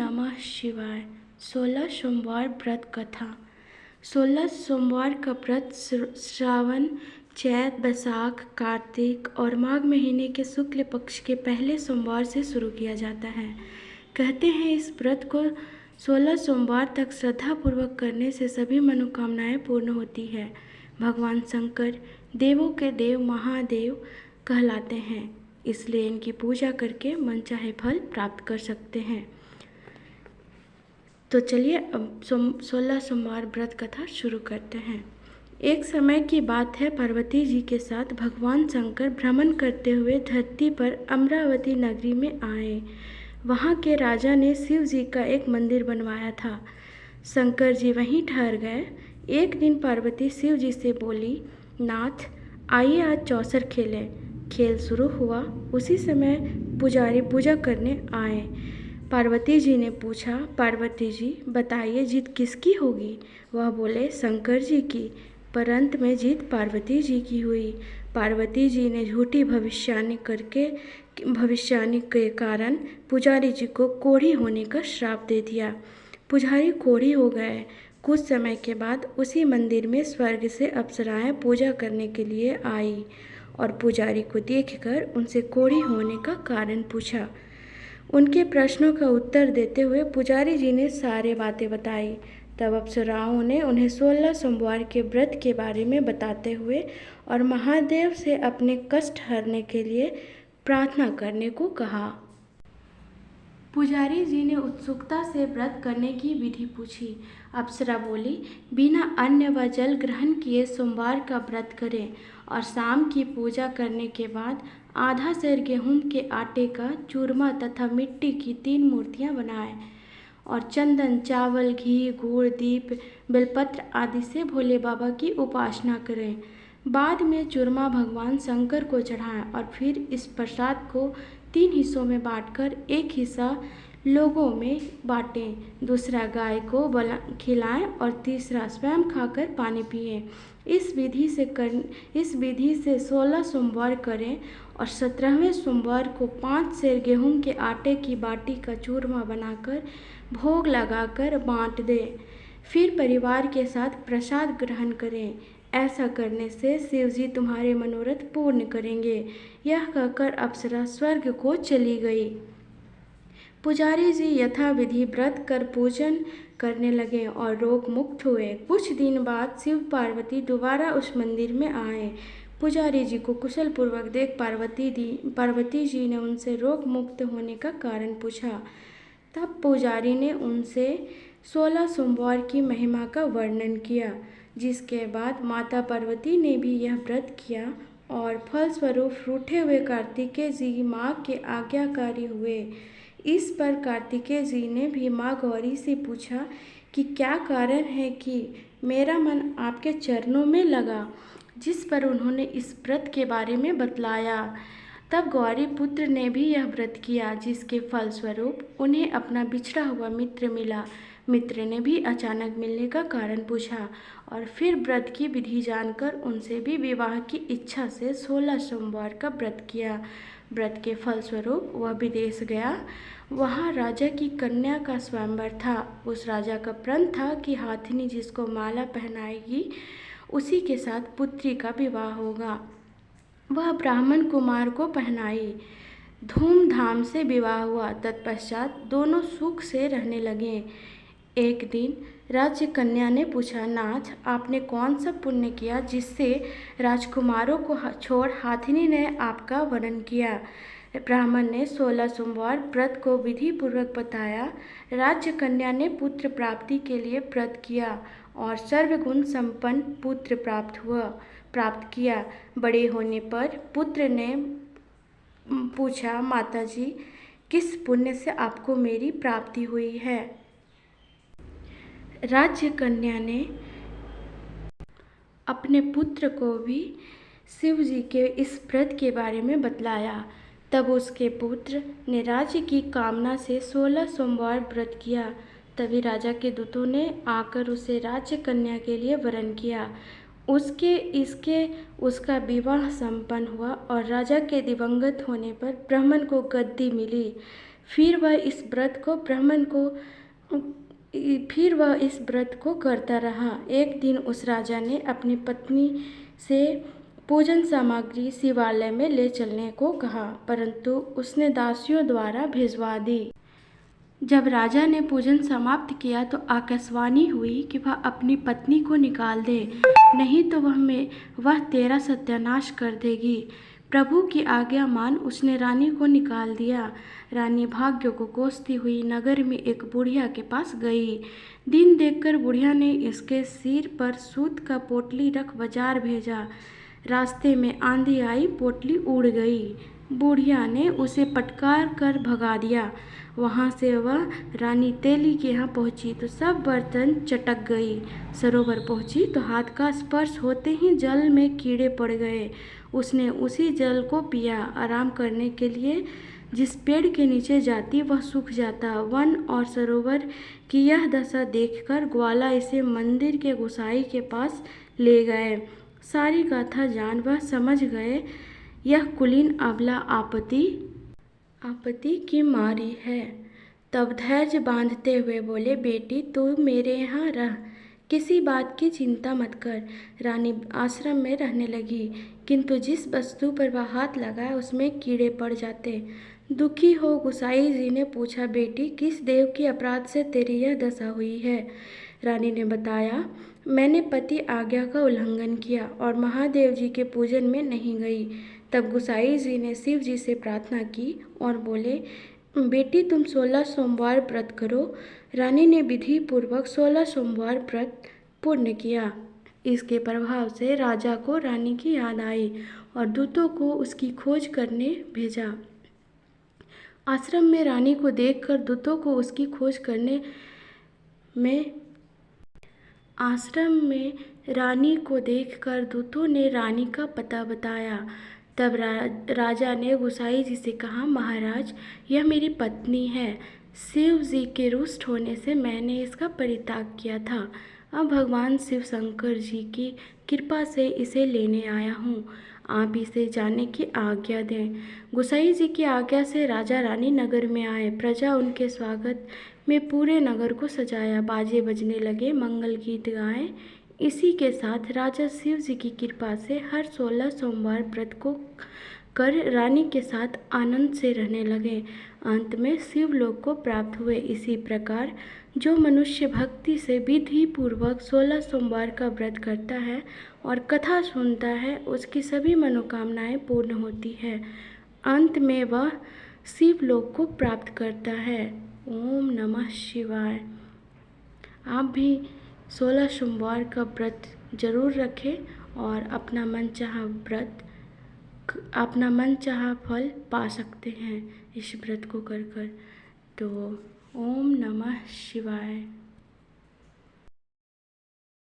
नमः शिवाय। 16 सोमवार व्रत कथा। 16 सोमवार का व्रत श्रावण, चैत, बैसाख, कार्तिक और माघ महीने के शुक्ल पक्ष के पहले सोमवार से शुरू किया जाता है। कहते हैं इस व्रत को 16 सोमवार तक श्रद्धापूर्वक करने से सभी मनोकामनाएं पूर्ण होती है। भगवान शंकर देवों के देव महादेव कहलाते हैं, इसलिए इनकी पूजा करके मनचाहे फल प्राप्त कर सकते हैं। तो चलिए अब 16 सोमवार व्रत कथा शुरू करते हैं। एक समय की बात है, पार्वती जी के साथ भगवान शंकर भ्रमण करते हुए धरती पर अमरावती नगरी में आए। वहाँ के राजा ने शिव जी का एक मंदिर बनवाया था। शंकर जी वहीं ठहर गए। एक दिन पार्वती शिव जी से बोली, नाथ आइए आज चौसर खेलें। खेल शुरू हुआ। उसी समय पुजारी पूजा करने आए। पार्वती जी ने पूछा, पार्वती जी बताइए जीत किसकी होगी? वह बोले, शंकर जी की। पर अंत में जीत पार्वती जी की हुई। पार्वती जी ने झूठी भविष्यवाणी के कारण पुजारी जी को कोढ़ी होने का श्राप दे दिया। पुजारी कोढ़ी हो गए। कुछ समय के बाद उसी मंदिर में स्वर्ग से अप्सराएं पूजा करने के लिए आई और पुजारी को देखकर उनसे कोढ़ी होने का कारण पूछा। उनके प्रश्नों का उत्तर देते हुए पुजारी जी ने सारी बातें बताई। तब अप्सराओं ने उन्हें 16 सोमवार के व्रत के बारे में बताते हुए और महादेव से अपने कष्ट हरने के लिए प्रार्थना करने को कहा। पुजारी जी ने उत्सुकता से व्रत करने की विधि पूछी। अप्सरा बोली, बिना अन्न व जल ग्रहण किए सोमवार का व्रत करें और शाम की पूजा करने के बाद आधा सेर गेहूं के आटे का चूरमा तथा मिट्टी की 3 मूर्तियां बनाएं और चंदन, चावल, घी, गुड़, दीप, बेलपत्र आदि से भोले बाबा की उपासना करें। बाद में चूरमा भगवान शंकर को चढ़ाएं और फिर इस प्रसाद को 3 हिस्सों में बांटकर एक हिस्सा लोगों में बांटें, दूसरा गाय को खिलाएं और तीसरा स्वयं खाकर पानी पिएं। इस विधि से 16 सोमवार करें और 17वें सोमवार को 5 सेर गेहूं के आटे की बाटी का चूरमा बनाकर भोग लगाकर बांट दें। फिर परिवार के साथ प्रसाद ग्रहण करें। ऐसा करने से शिव जी तुम्हारे मनोरथ पूर्ण करेंगे। यह कहकर अप्सरा स्वर्ग को चली गई। पुजारी जी यथाविधि व्रत कर पूजन करने लगे और रोग मुक्त हुए। कुछ दिन बाद शिव पार्वती दोबारा उस मंदिर में आए। पुजारी जी को कुशल पूर्वक देख पार्वती जी ने उनसे रोग मुक्त होने का कारण पूछा। तब पुजारी ने उनसे 16 सोमवार की महिमा का वर्णन किया, जिसके बाद माता पार्वती ने भी यह व्रत किया और फलस्वरूप रूठे हुए कार्तिकेय जी माँ के आज्ञाकारी हुए। इस पर कार्तिकेय जी ने भी माँ गौरी से पूछा कि क्या कारण है कि मेरा मन आपके चरणों में लगा, जिस पर उन्होंने इस व्रत के बारे में बतलाया। तब गौरी पुत्र ने भी यह व्रत किया, जिसके फलस्वरूप उन्हें अपना बिछड़ा हुआ मित्र मिला। मित्र ने भी अचानक मिलने का कारण पूछा और फिर व्रत की विधि जानकर उनसे भी विवाह की इच्छा से 16 सोमवार का व्रत किया। व्रत के फलस्वरूप वह विदेश गया। वहाँ राजा की कन्या का स्वयंवर था। उस राजा का प्रण था कि हाथिनी जिसको माला पहनाएगी उसी के साथ पुत्री का विवाह होगा। वह ब्राह्मण कुमार को पहनाई। धूमधाम से विवाह हुआ। तत्पश्चात दोनों सुख से रहने लगे। एक दिन राज्य कन्या ने पूछा, नाथ आपने कौन सा पुण्य किया जिससे राजकुमारों को छोड़ हाथिनी ने आपका वर्णन किया? ब्राह्मण ने 16 सोमवार व्रत को विधि पूर्वक बताया। राज्य कन्या ने पुत्र प्राप्ति के लिए व्रत किया और सर्वगुण संपन्न पुत्र प्राप्त किया। बड़े होने पर पुत्र ने पूछा, माताजी किस पुण्य से आपको मेरी प्राप्ति हुई है? राज्य कन्या ने अपने पुत्र को भी शिव जी के इस व्रत के बारे में बतलाया। तब उसके पुत्र ने राज्य की कामना से 16 सोमवार व्रत किया। तभी राजा के दूतों ने आकर उसे राज्य कन्या के लिए वरण किया। उसका विवाह संपन्न हुआ और राजा के दिवंगत होने पर ब्राह्मण को गद्दी मिली। फिर वह इस व्रत को करता रहा। एक दिन उस राजा ने अपनी पत्नी से पूजन सामग्री शिवालय में ले चलने को कहा, परंतु उसने दासियों द्वारा भिजवा दी। जब राजा ने पूजन समाप्त किया तो आकाशवाणी हुई कि वह अपनी पत्नी को निकाल दे, नहीं तो वह तेरा सत्यानाश कर देगी। प्रभु की आज्ञा मान उसने रानी को निकाल दिया। रानी भाग्य को कोसती हुई नगर में एक बुढ़िया के पास गई। दिन देखकर बुढ़िया ने इसके सिर पर सूत का पोटली रख बाजार भेजा। रास्ते में आंधी आई, पोटली उड़ गई। बुढ़िया ने उसे पटकार कर भगा दिया। वहाँ से वह रानी तेली के यहाँ पहुँची तो सब बर्तन चटक गई। सरोवर पहुँची तो हाथ का स्पर्श होते ही जल में कीड़े पड़ गए। उसने उसी जल को पिया। आराम करने के लिए जिस पेड़ के नीचे जाती वह सूख जाता। वन और सरोवर की यह दशा देखकर ग्वाला इसे मंदिर के गोसाई के पास ले गए। सारी गाथा जान वह समझ गए यह कुलीन अबला आपत्ति की मारी है। तब धैर्य बांधते हुए बोले, बेटी तू मेरे यहाँ रह, किसी बात की चिंता मत कर। रानी आश्रम में रहने लगी, किंतु जिस वस्तु पर वह हाथ लगाए उसमें कीड़े पड़ जाते। दुखी हो गोसाई जी ने पूछा, बेटी किस देव के अपराध से तेरी यह दशा हुई है? रानी ने बताया, मैंने पति आज्ञा का उल्लंघन किया और महादेव जी के पूजन में नहीं गई। तब गोसाई जी ने शिव जी से प्रार्थना की और बोले, बेटी तुम 16 सोमवार व्रत करो। रानी ने विधि पूर्वक 16 सोमवार व्रत पूर्ण किया। इसके प्रभाव से राजा को रानी की याद आई और दूतों को उसकी खोज करने भेजा। आश्रम में रानी को देखकर दूतों को उसकी खोज करने में आश्रम में रानी को देखकर दूतों ने रानी का पता बताया। तब राजा ने गोसाई जी से कहा, महाराज यह मेरी पत्नी है। शिव जी के रुष्ट होने से मैंने इसका परित्याग किया था। अब भगवान शिव शंकर जी की कृपा से इसे लेने आया हूँ। आप इसे जाने की आज्ञा दें। गोसाई जी की आज्ञा से राजा रानी नगर में आए। प्रजा उनके स्वागत में पूरे नगर को सजाया। बाजे बजने लगे, मंगल गीत गाए। इसी के साथ राजा शिव जी की कृपा से हर 16 सोमवार व्रत को कर रानी के साथ आनंद से रहने लगे। अंत में शिवलोक को प्राप्त हुए। इसी प्रकार जो मनुष्य भक्ति से विधि पूर्वक 16 सोमवार का व्रत करता है और कथा सुनता है, उसकी सभी मनोकामनाएं पूर्ण होती है। अंत में वह शिवलोक को प्राप्त करता है। ओम नमः शिवाय। आप भी 16 सोमवार का व्रत जरूर रखें और अपना मनचाहा फल पा सकते हैं इस व्रत को कर। तो ओम नमः शिवाय।